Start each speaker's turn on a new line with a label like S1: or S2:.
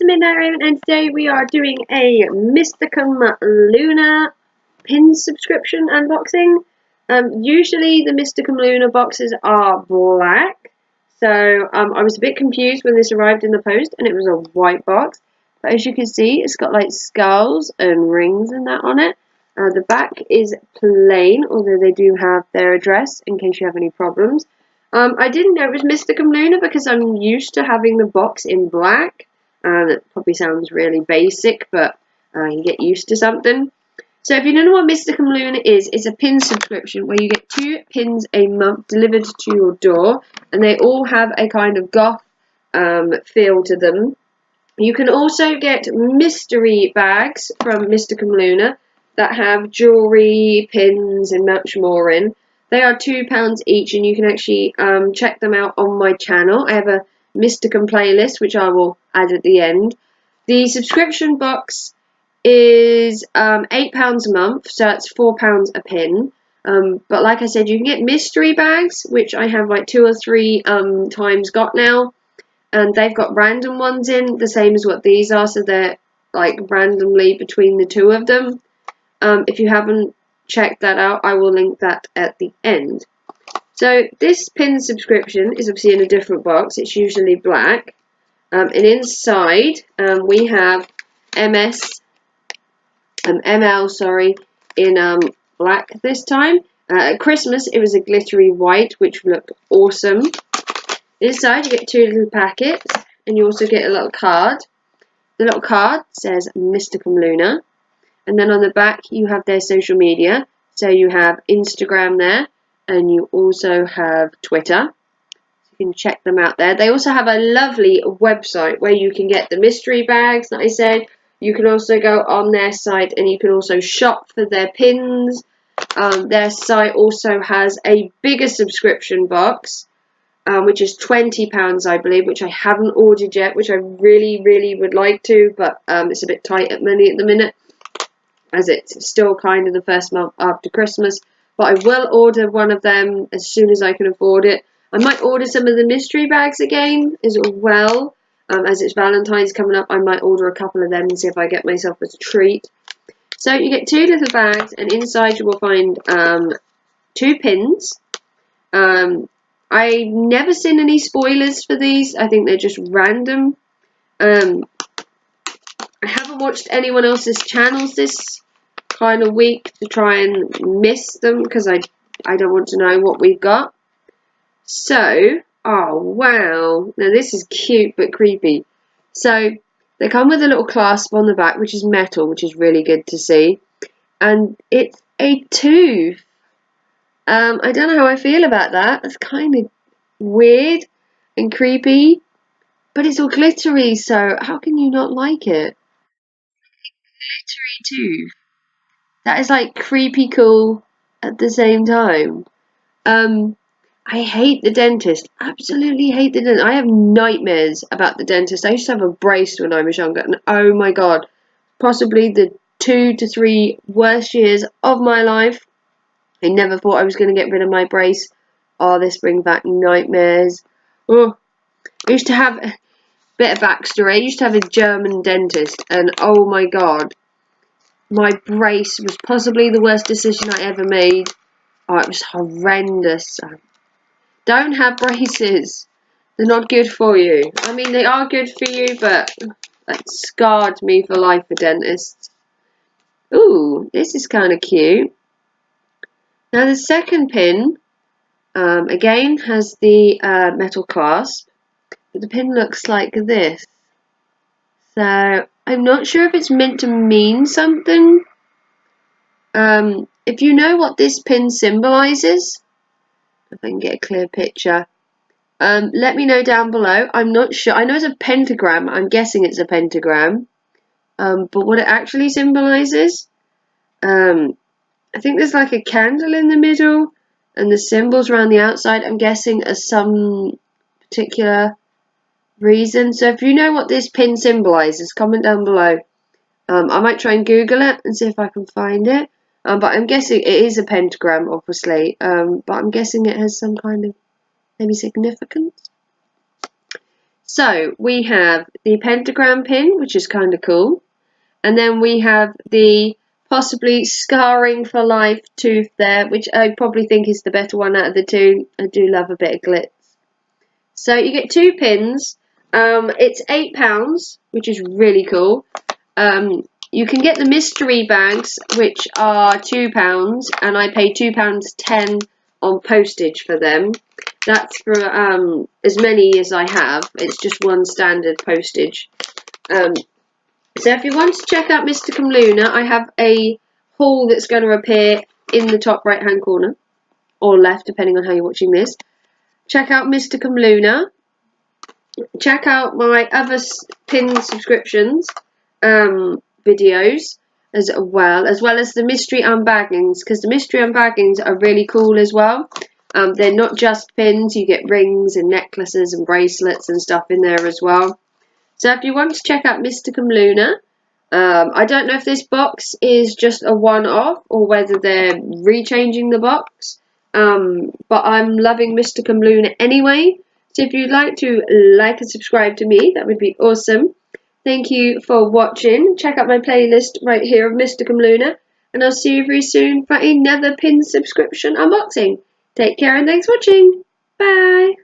S1: the Midnight Raven, and today we are doing a Mysticum Luna pin subscription unboxing. Usually the Mysticum Luna boxes are black, so I was a bit confused when this arrived in the post and it was a white box. But as you can see, it's got like skulls and rings and that on it. The back is plain, although they do have their address in case you have any problems. I didn't know it was Mysticum Luna because I'm used to having the box in black. That probably sounds really basic, but you get used to something. So if you don't know what Mysticum Luna is, it's a pin subscription where you get 2 pins a month delivered to your door, and they all have a kind of goth feel to them. You can also get mystery bags from Mysticum Luna that have jewellery, pins and much more in. They are £2 each, and you can actually check them out on my channel. I have a Mysticum playlist, which I will add at the end. The subscription box is £8 a month, so that's £4 a pin. But like I said, you can get mystery bags, which I have like 2 or 3 times got now. And they've got random ones in, the same as what these are, so they're like randomly between the 2 of them. If you haven't checked that out, I will link that at the end. So this pin subscription is obviously in a different box. It's usually black. And inside we have ML, sorry, in black this time. At Christmas it was a glittery white, which looked awesome. Inside you get 2 little packets, and you also get a little card. The little card says Mysticum Luna, and then on the back you have their social media. So you have Instagram there, and you also have Twitter. So you can check them out there. They also have a lovely website where you can get the mystery bags that I said. You can also go on their site and you can also shop for their pins. Their site also has a bigger subscription box, which is £20, I believe, which I haven't ordered yet, which I really would like to, but it's a bit tight at money at the minute, as it's still kind of the first month after Christmas. But I will order one of them as soon as I can afford it. I might order some of the mystery bags again as well. As it's Valentine's coming up, I might order a couple of them and see if I get myself a treat. So you get 2 little bags, and inside you will find 2 pins. I've never seen any spoilers for these. I think they're just random. I haven't watched anyone else's channels this kind of week to try and miss them, because I don't want to know what we've got. So, oh wow, now this is cute but creepy. So they come with a little clasp on the back, which is metal, which is really good to see, and it's a tooth. I don't know how I feel about that. It's kind of weird and creepy, but it's all glittery, so how can you not like it? Glittery tooth. That is like creepy cool at the same time. I hate the dentist. Absolutely hate the dentist. I have nightmares about the dentist. I used to have a brace when I was younger, and oh my god, possibly the 2 to 3 worst years of my life. I never thought I was going to get rid of my brace. Oh, this brings back nightmares. Oh, I used to have a bit of backstory. I used to have a German dentist, and oh my god, my brace was possibly the worst decision I ever made. Oh, it was horrendous. Don't have braces. They're not good for you. I mean, they are good for you, but that scarred me for life for dentists. Ooh, this is kind of cute. Now the second pin, again, has the metal clasp, but the pin looks like this. So I'm not sure if it's meant to mean something. If you know what this pin symbolises, if I can get a clear picture, let me know down below. I'm not sure. I know it's a pentagram. I'm guessing it's a pentagram. But what it actually symbolises, I think there's like a candle in the middle, and the symbols around the outside, I'm guessing, are some particular reason. So if you know what this pin symbolises, comment down below. I might try and Google it and see if I can find it. But I'm guessing it is a pentagram, obviously. But I'm guessing it has some kind of maybe significance. So we have the pentagram pin, which is kind of cool. And then we have the possibly scarring for life tooth there, which I probably think is the better one out of the two. I do love a bit of glitz. So you get 2 pins. It's £8, which is really cool. You can get the mystery bags, which are £2, and I pay £2.10 on postage for them. That's for as many as I have. It's just one standard postage. So if you want to check out Mysticum Luna, I have a haul that's going to appear in the top right hand corner, or left depending on how you're watching this. Check out Mysticum Luna. Check out my other pin subscriptions videos as well as the mystery unbaggings, because the mystery unbaggings are really cool as well. They're not just pins, you get rings and necklaces and bracelets and stuff in there as well. So if you want to check out Mysticum Luna, I don't know if this box is just a one-off or whether they're rechanging the box, but I'm loving Mysticum Luna anyway. So if you'd like to like and subscribe to me, that would be awesome. Thank you for watching. Check out my playlist right here of Mysticum Luna, and I'll see you very soon for another pin subscription unboxing. Take care and thanks for watching. Bye.